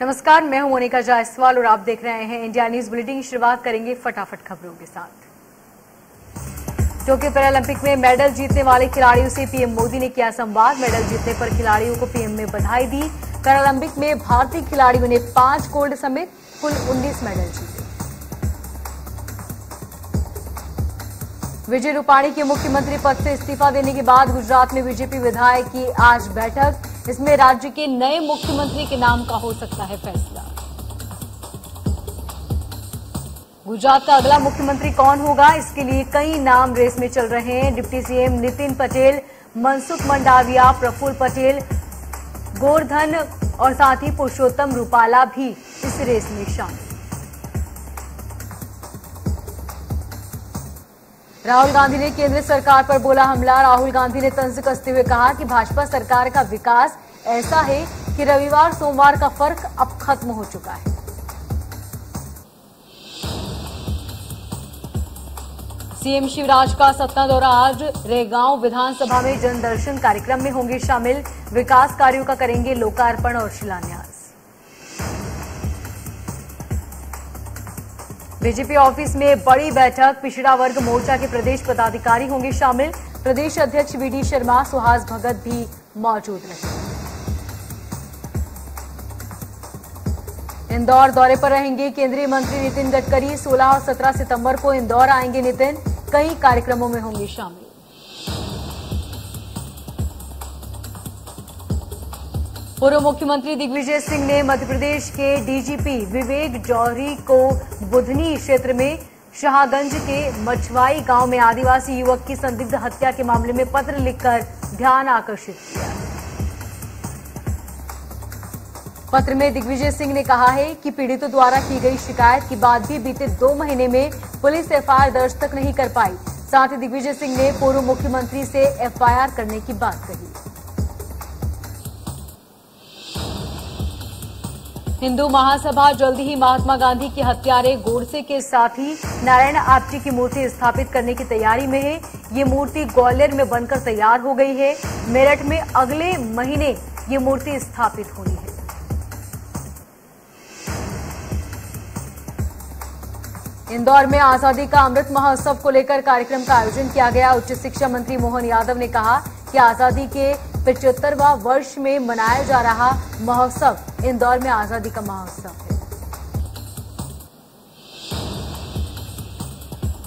नमस्कार, मैं हूं मोनिका जायसवाल और आप देख रहे हैं इंडिया न्यूज बुलेटिन की शुरुआत करेंगे फटाफट खबरों के साथ। टोक्यो पैरालंपिक में मेडल जीतने वाले खिलाड़ियों से पीएम मोदी ने किया संवाद। मेडल जीतने पर खिलाड़ियों को पीएम ने बधाई दी। पैरालंपिक में भारतीय खिलाड़ियों ने 5 गोल्ड समेत कुल 19 मेडल जीते। विजय रूपाणी के मुख्यमंत्री पद से इस्तीफा देने के बाद गुजरात में बीजेपी विधायक की आज बैठक। इसमें राज्य के नए मुख्यमंत्री के नाम का हो सकता है फैसला। गुजरात का अगला मुख्यमंत्री कौन होगा, इसके लिए कई नाम रेस में चल रहे हैं। डिप्टी सीएम नितिन पटेल, मनसुख मंडाविया, प्रफुल्ल पटेल, गोवर्धन और साथ ही पुरुषोत्तम रूपाला भी इस रेस में शामिल। राहुल गांधी ने केंद्र सरकार पर बोला हमला। राहुल गांधी ने तंज कसते हुए कहा कि भाजपा सरकार का विकास ऐसा है कि रविवार सोमवार का फर्क अब खत्म हो चुका है। सीएम शिवराज का सतना दौरा आज। रेगांव विधानसभा में जनदर्शन कार्यक्रम में होंगे शामिल। विकास कार्यों का करेंगे लोकार्पण और शिलान्यास। बीजेपी ऑफिस में बड़ी बैठक। पिछड़ा वर्ग मोर्चा के प्रदेश पदाधिकारी होंगे शामिल। प्रदेश अध्यक्ष वीडी शर्मा, सुहास भगत भी मौजूद रहे। इंदौर दौरे पर रहेंगे केंद्रीय मंत्री नितिन गडकरी। 16 और 17 सितंबर को इंदौर आएंगे नितिन। कई कार्यक्रमों में होंगे शामिल। पूर्व मुख्यमंत्री दिग्विजय सिंह ने मध्य प्रदेश के डीजीपी विवेक जौहरी को बुधनी क्षेत्र में शाहगंज के मछवाई गांव में आदिवासी युवक की संदिग्ध हत्या के मामले में पत्र लिखकर ध्यान आकर्षित किया। पत्र में दिग्विजय सिंह ने कहा है कि पीड़ितों द्वारा की गई शिकायत के बाद भी बीते 2 महीने में पुलिस एफआईआर दर्ज तक नहीं कर पाई। साथ ही दिग्विजय सिंह ने पूर्व मुख्यमंत्री से एफआईआर करने की बात कही। हिंदू महासभा जल्दी ही महात्मा गांधी के हत्यारे गोडसे के साथ ही नारायण आप्टे की मूर्ति स्थापित करने की तैयारी में है। ये मूर्ति ग्वालियर में बनकर तैयार हो गई है। मेरठ में अगले महीने ये मूर्ति स्थापित होनी है। इंदौर में आजादी का अमृत महोत्सव को लेकर कार्यक्रम का आयोजन किया गया। उच्च शिक्षा मंत्री मोहन यादव ने कहा कि आजादी के 75वां वर्ष में मनाया जा रहा महोत्सव इंदौर में आजादी का महोत्सव है।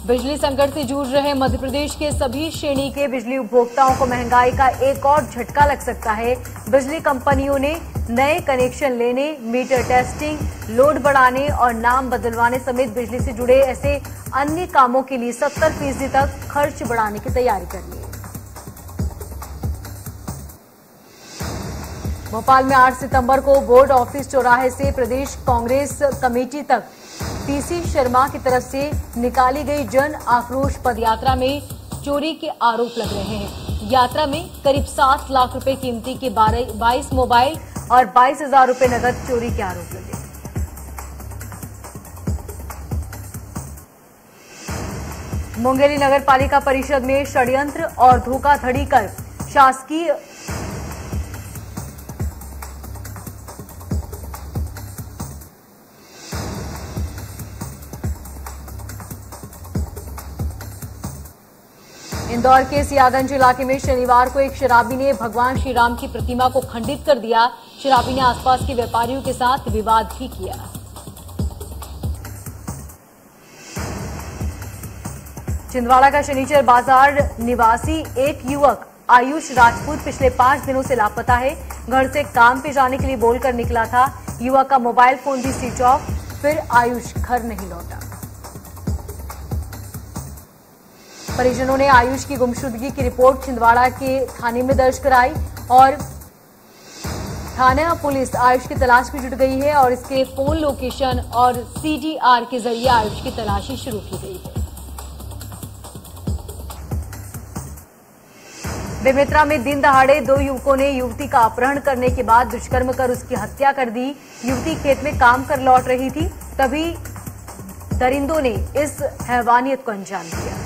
बिजली संकट से जूझ रहे मध्य प्रदेश के सभी श्रेणी के बिजली उपभोक्ताओं को महंगाई का एक और झटका लग सकता है। बिजली कंपनियों ने नए कनेक्शन लेने, मीटर टेस्टिंग, लोड बढ़ाने और नाम बदलवाने समेत बिजली से जुड़े ऐसे अन्य कामों के लिए 70% तक खर्च बढ़ाने की तैयारी कर ली है। भोपाल में 8 सितंबर को बोर्ड ऑफिस चौराहे से प्रदेश कांग्रेस कमेटी तक पीसी शर्मा की तरफ से निकाली गई जन आक्रोश पदयात्रा में चोरी के आरोप लग रहे हैं। यात्रा में करीब 7 लाख रुपए कीमती के 22 मोबाइल और 22,000 रुपए नकद चोरी के आरोप लगे। मुंगेली नगर पालिका परिषद में षड्यंत्र और धोखाधड़ी कर शासकीय इंदौर के सियागंज इलाके में शनिवार को एक शराबी ने भगवान श्री राम की प्रतिमा को खंडित कर दिया। शराबी ने आसपास के व्यापारियों के साथ विवाद भी किया। छिंदवाड़ा का शनिचर बाजार निवासी एक युवक आयुष राजपूत पिछले 5 दिनों से लापता है। घर से काम पे जाने के लिए बोलकर निकला था। युवक का मोबाइल फोन भी स्विच ऑफ, फिर आयुष घर नहीं लौटा। परिजनों ने आयुष की गुमशुदगी की रिपोर्ट छिंदवाड़ा के थाने में दर्ज कराई और थाना पुलिस आयुष की तलाश में जुट गई है और इसके फोन लोकेशन और सीडीआर के जरिए आयुष की तलाशी शुरू की गई है। बेमेतरा में दिन दहाड़े 2 युवकों ने युवती का अपहरण करने के बाद दुष्कर्म कर उसकी हत्या कर दी। युवती खेत में काम कर लौट रही थी, तभी दरिंदों ने इस हैवानियत को अंजाम दिया।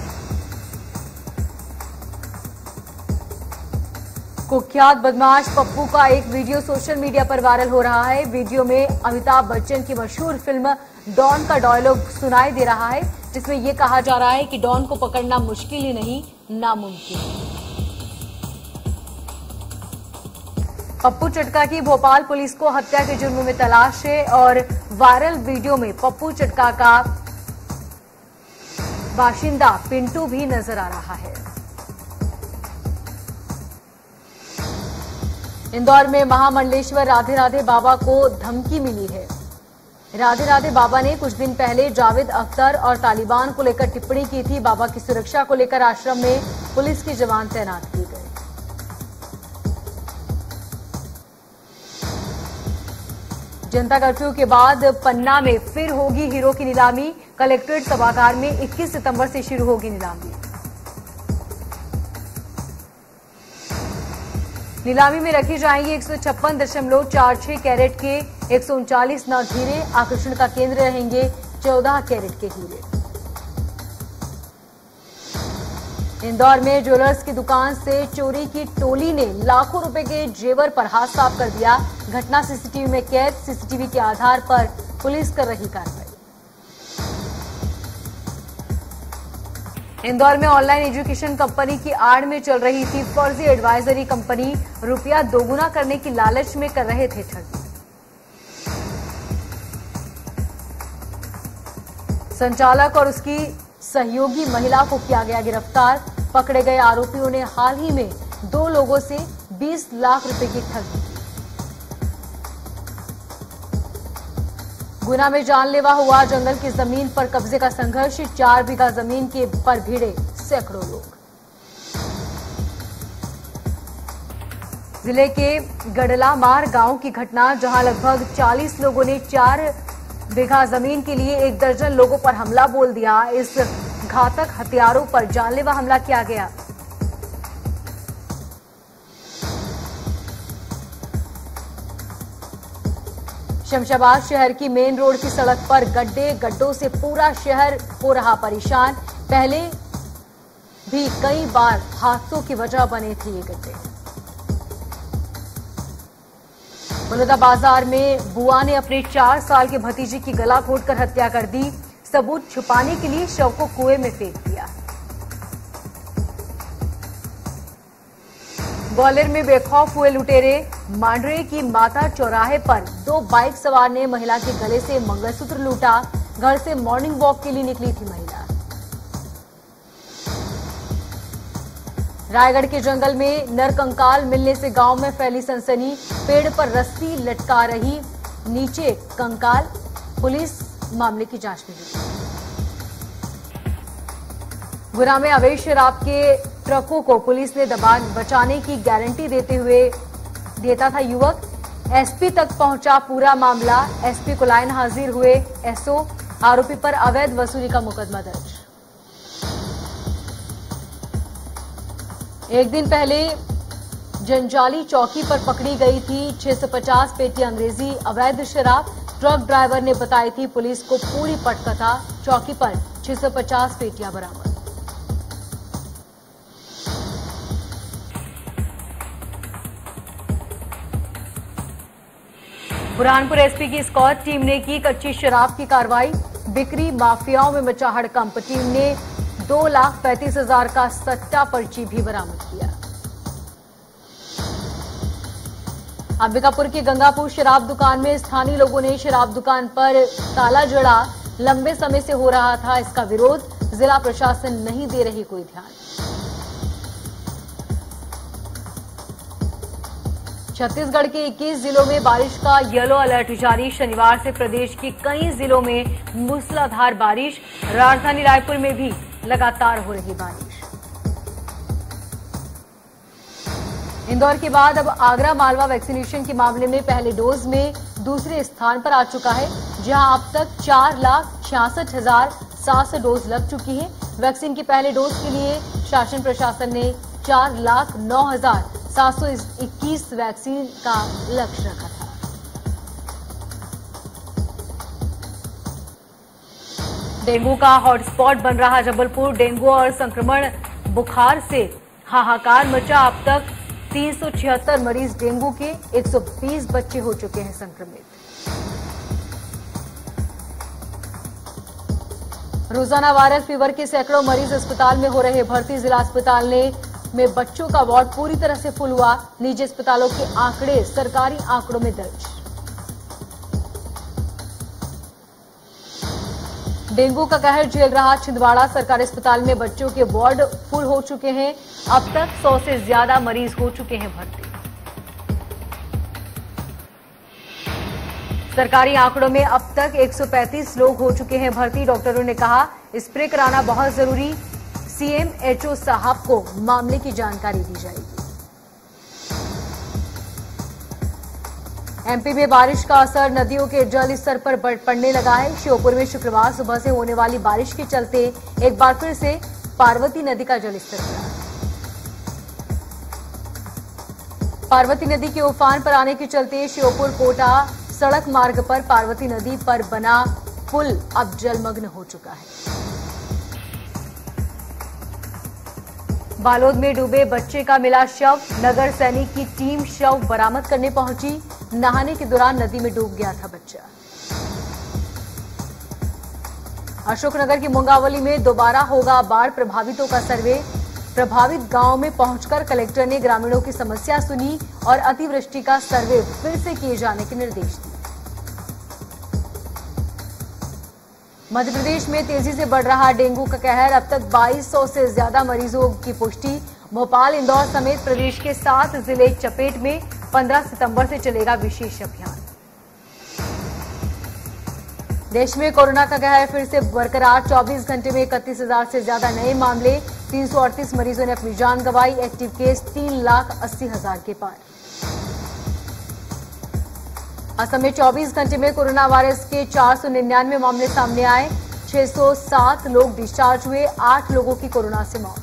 कुख्यात बदमाश पप्पू का एक वीडियो सोशल मीडिया पर वायरल हो रहा है। वीडियो में अमिताभ बच्चन की मशहूर फिल्म डॉन का डायलॉग सुनाई दे रहा है, जिसमें यह कहा जा रहा है कि डॉन को पकड़ना मुश्किल ही नहीं, नामुमकिन है। पप्पू चटका की भोपाल पुलिस को हत्या के जुर्म में तलाश है और वायरल वीडियो में पप्पू चटका का बाशिंदा पिंटू भी नजर आ रहा है। इंदौर में महामंडलेश्वर राधे राधे बाबा को धमकी मिली है। राधे राधे बाबा ने कुछ दिन पहले जावेद अख्तर और तालिबान को लेकर टिप्पणी की थी। बाबा की सुरक्षा को लेकर आश्रम में पुलिस के जवान तैनात किए गए। जनता कर्फ्यू के बाद पन्ना में फिर होगी हीरो की नीलामी। कलेक्ट्रेट सभागार में 21 सितंबर से शुरू होगी नीलामी। नीलामी में रखी जाएंगी 156.46 कैरेट के 139 नग हीरे। आकर्षण का केंद्र रहेंगे 14 कैरेट के हीरे। इंदौर में ज्वेलर्स की दुकान से चोरी की टोली ने लाखों रुपए के जेवर पर हाथ साफ कर दिया। घटना सीसीटीवी में कैद। सीसीटीवी के आधार पर पुलिस कर रही कार्रवाई। इंदौर में ऑनलाइन एजुकेशन कंपनी की आड़ में चल रही थी फर्जी एडवाइजरी कंपनी। रुपया दोगुना करने की लालच में कर रहे थे ठगी। संचालक और उसकी सहयोगी महिला को किया गया गिरफ्तार। पकड़े गए आरोपियों ने हाल ही में 2 लोगों से 20 लाख रुपए की ठगी की। गुना में जानलेवा हुआ जंगल की जमीन पर कब्जे का संघर्ष। 4 बीघा जमीन के पर भिड़े सैकड़ों लोग। जिले के गडलामार गांव की घटना, जहां लगभग 40 लोगों ने 4 बीघा जमीन के लिए 1 दर्जन लोगों पर हमला बोल दिया। इस घातक हथियारों पर जानलेवा हमला किया गया। शमशाबाद शहर की मेन रोड की सड़क पर गड्ढों से पूरा शहर हो रहा परेशान। पहले भी कई बार हादसों की वजह बने थे ये गड्ढे। बलौदा बाजार में बुआ ने अपने 4 साल के भतीजे की गला घोटकर हत्या कर दी। सबूत छुपाने के लिए शव को कुएं में फेंक दिया। ग्वालियर में बेखौफ हुए लुटेरे। मांडरे की माता चौराहे पर 2 बाइक सवार ने महिला के गले से मंगलसूत्र लूटा। घर से मॉर्निंग वॉक के लिए निकली थी महिला। रायगढ़ के जंगल में नरकंकाल मिलने से गांव में फैली सनसनी। पेड़ पर रस्सी लटका रही नीचे कंकाल। पुलिस मामले की जांच में जुटी। गुना में अवैध शराब के ट्रकों को पुलिस ने बचाने की गारंटी देता था युवक। एसपी तक पहुंचा पूरा मामला। एसपी को लाइन हाजिर हुए एसओ। आरोपी पर अवैध वसूली का मुकदमा दर्ज। एक दिन पहले जंजाली चौकी पर पकड़ी गई थी 650 पेटी अंग्रेजी अवैध शराब। ट्रक ड्राइवर ने बताई थी पुलिस को पूरी पटकथा। चौकी पर 650 पेटियां बरामद। बुरहानपुर एसपी की स्क्वाड टीम ने की कच्ची शराब की कार्रवाई। बिक्री माफियाओं में मचा हड़कंप। टीम ने 2,35,000 का सट्टा पर्ची भी बरामद किया। अंबिकापुर की गंगापुर शराब दुकान में स्थानीय लोगों ने शराब दुकान पर ताला जड़ा। लंबे समय से हो रहा था इसका विरोध। जिला प्रशासन नहीं दे रही कोई ध्यान। छत्तीसगढ़ के 21 जिलों में बारिश का येलो अलर्ट जारी। शनिवार से प्रदेश के कई जिलों में मूसलाधार बारिश। राजधानी रायपुर में भी लगातार हो रही बारिश। इंदौर के बाद अब आगरा मालवा वैक्सीनेशन के मामले में पहले डोज में दूसरे स्थान पर आ चुका है, जहां अब तक 4,66,700 डोज लग चुकी है। वैक्सीन के पहले डोज के लिए शासन प्रशासन ने 4,09,721 वैक्सीन का लक्ष्य रखा था। डेंगू का हॉटस्पॉट बन रहा जबलपुर। डेंगू और संक्रमण बुखार से हाहाकार मचा। अब तक 376 मरीज डेंगू के, 120 बच्चे हो चुके हैं संक्रमित। रोजाना वायरल फीवर के सैकड़ों मरीज अस्पताल में हो रहे भर्ती। जिला अस्पताल में बच्चों का वार्ड पूरी तरह से फुल हुआ। निजी अस्पतालों के आंकड़े सरकारी आंकड़ों में दर्ज। डेंगू का कहर झेल रहा छिंदवाड़ा। सरकारी अस्पताल में बच्चों के वार्ड फुल हो चुके हैं। अब तक 100 से ज्यादा मरीज हो चुके हैं भर्ती। सरकारी आंकड़ों में अब तक 135 लोग हो चुके हैं भर्ती। डॉक्टरों ने कहा स्प्रे कराना बहुत जरूरी। सीएमएचओ साहब को मामले की जानकारी दी जाएगी। एमपी में बारिश का असर, नदियों के जल स्तर पर पड़ने लगा है। श्योपुर में शुक्रवार सुबह से होने वाली बारिश के चलते एक बार फिर से पार्वती नदी का जलस्तर बढ़ा। पार्वती नदी के उफान पर आने के चलते श्योपुर कोटा सड़क मार्ग पर पार्वती नदी पर बना पुल अब जलमग्न हो चुका है। बालोद में डूबे बच्चे का मिला शव। नगर सैनिक की टीम शव बरामद करने पहुंची। नहाने के दौरान नदी में डूब गया था बच्चा। अशोकनगर की मुंगावली में दोबारा होगा बाढ़ प्रभावितों का सर्वे। प्रभावित गांव में पहुंचकर कलेक्टर ने ग्रामीणों की समस्या सुनी और अतिवृष्टि का सर्वे फिर से किए जाने के निर्देश दिए। मध्य प्रदेश में तेजी से बढ़ रहा डेंगू का कहर। अब तक 2200 से ज्यादा मरीजों की पुष्टि। भोपाल, इंदौर समेत प्रदेश के 7 जिले चपेट में। 15 सितंबर से चलेगा विशेष अभियान। देश में कोरोना का कहर फिर से बरकरार। 24 घंटे में 31,000 से ज्यादा नए मामले। 338 मरीजों ने अपनी जान गंवाई। एक्टिव केस 3,80,000 के पार। असम में 24 घंटे में कोरोना वायरस के 499 मामले सामने आए। 607 लोग डिस्चार्ज हुए। 8 लोगों की कोरोना से मौत।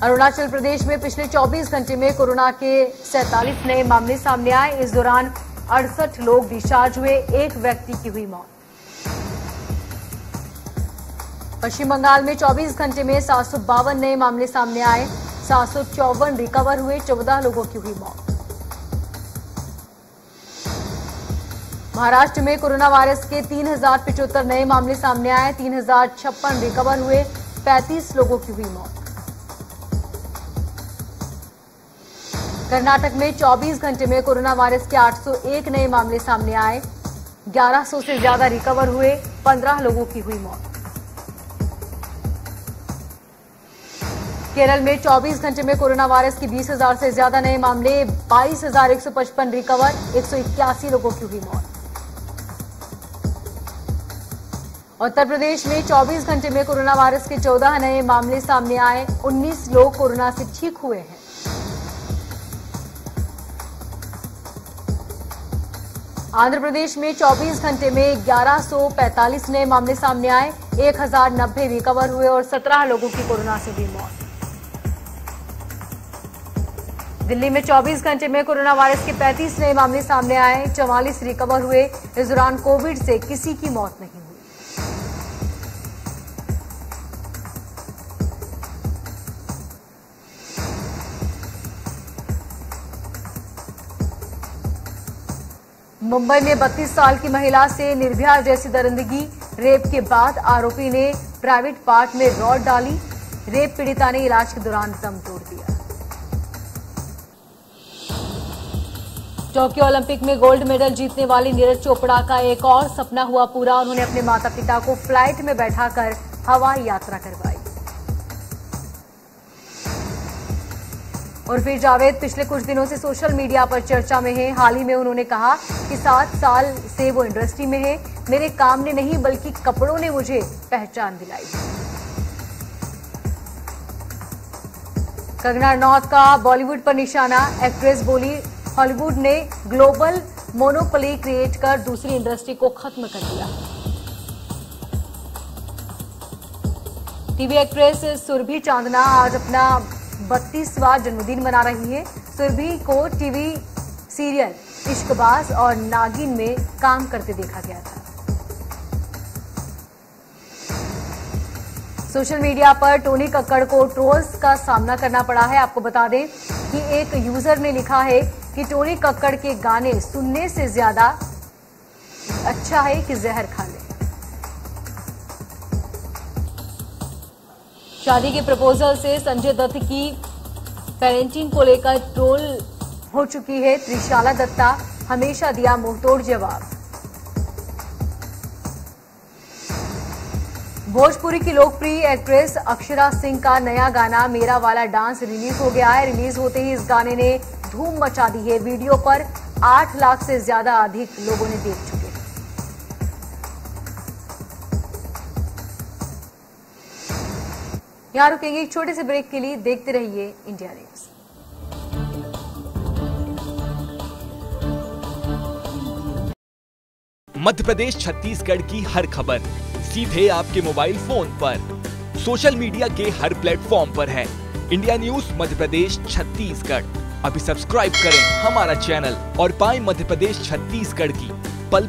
अरुणाचल प्रदेश में पिछले 24 घंटे में कोरोना के 47 नए मामले सामने आए। इस दौरान 68 लोग डिस्चार्ज हुए। 1 व्यक्ति की हुई मौत। पश्चिम बंगाल में 24 घंटे में 752 नए मामले सामने आए। 754 रिकवर हुए। 14 लोगों की हुई मौत। महाराष्ट्र में कोरोना वायरस के 3075 नए मामले सामने आए। 3056 रिकवर हुए। 35 लोगों की हुई मौत। कर्नाटक में 24 घंटे में कोरोना वायरस के 801 नए मामले सामने आए। 1100 से ज्यादा रिकवर हुए। 15 लोगों की हुई मौत। केरल में 24 घंटे में कोरोना वायरस के 20,000 से ज्यादा नए मामले। 22,155 रिकवर। 181 लोगों की हुई मौत। उत्तर प्रदेश में 24 घंटे में कोरोना वायरस के 14 नए मामले सामने आए। 19 लोग कोरोना से ठीक हुए हैं। आंध्र प्रदेश में 24 घंटे में 1145 नए मामले सामने आए। 1090 रिकवर हुए और 17 लोगों की कोरोना से हुई मौत। दिल्ली में 24 घंटे में कोरोना वायरस के 35 नए मामले सामने आए। 44 रिकवर हुए। इस दौरान कोविड से किसी की मौत नहीं हुई। मुंबई में 32 साल की महिला से निर्भया जैसी दरिंदगी। रेप के बाद आरोपी ने प्राइवेट पार्ट में रॉड डाली। रेप पीड़िता ने इलाज के दौरान दम तोड़ दिया। टोक्यो ओलंपिक में गोल्ड मेडल जीतने वाली नीरज चोपड़ा का एक और सपना हुआ पूरा। उन्होंने अपने माता पिता को फ्लाइट में बैठाकर हवाई यात्रा करवाई। उर्फी जावेद पिछले कुछ दिनों से सोशल मीडिया पर चर्चा में है। हाल ही में उन्होंने कहा कि 7 साल से वो इंडस्ट्री में है। मेरे काम ने नहीं बल्कि कपड़ों ने मुझे पहचान दिलाई। कंगना रनौत का बॉलीवुड पर निशाना। एक्ट्रेस बोली, हॉलीवुड ने ग्लोबल मोनोपोली क्रिएट कर दूसरी इंडस्ट्री को खत्म कर दिया। टीवी एक्ट्रेस सुरभि चांदना आज अपना 32वां जन्मदिन मना रही है। सुरभि को टीवी सीरियल इश्कबाज और नागिन में काम करते देखा गया था। सोशल मीडिया पर टोनी कक्कड़ को ट्रोल्स का सामना करना पड़ा है। आपको बता दें कि एक यूजर ने लिखा है कि टोनी कक्कड़ के गाने सुनने से ज्यादा अच्छा है कि जहर खा ले। शादी के प्रपोजल से संजय दत्त की पेरेंटिंग को लेकर ट्रोल हो चुकी है त्रिशाला दत्ता, हमेशा दिया मुंहतोड़ जवाब। भोजपुरी की लोकप्रिय एक्ट्रेस अक्षरा सिंह का नया गाना मेरा वाला डांस रिलीज हो गया है। रिलीज होते ही इस गाने ने धूम मचा दी है। वीडियो पर 8 लाख से ज्यादा अधिक लोगों ने देख चुके हैं। यहां रुकेंगे एक छोटे से ब्रेक के लिए। देखते रहिए इंडिया न्यूज। मध्य प्रदेश छत्तीसगढ़ की हर खबर सीधे आपके मोबाइल फोन पर, सोशल मीडिया के हर प्लेटफॉर्म पर है। इंडिया न्यूज मध्य प्रदेश छत्तीसगढ़, अभी सब्सक्राइब करें हमारा चैनल और पाएं मध्य प्रदेश छत्तीसगढ़ की पल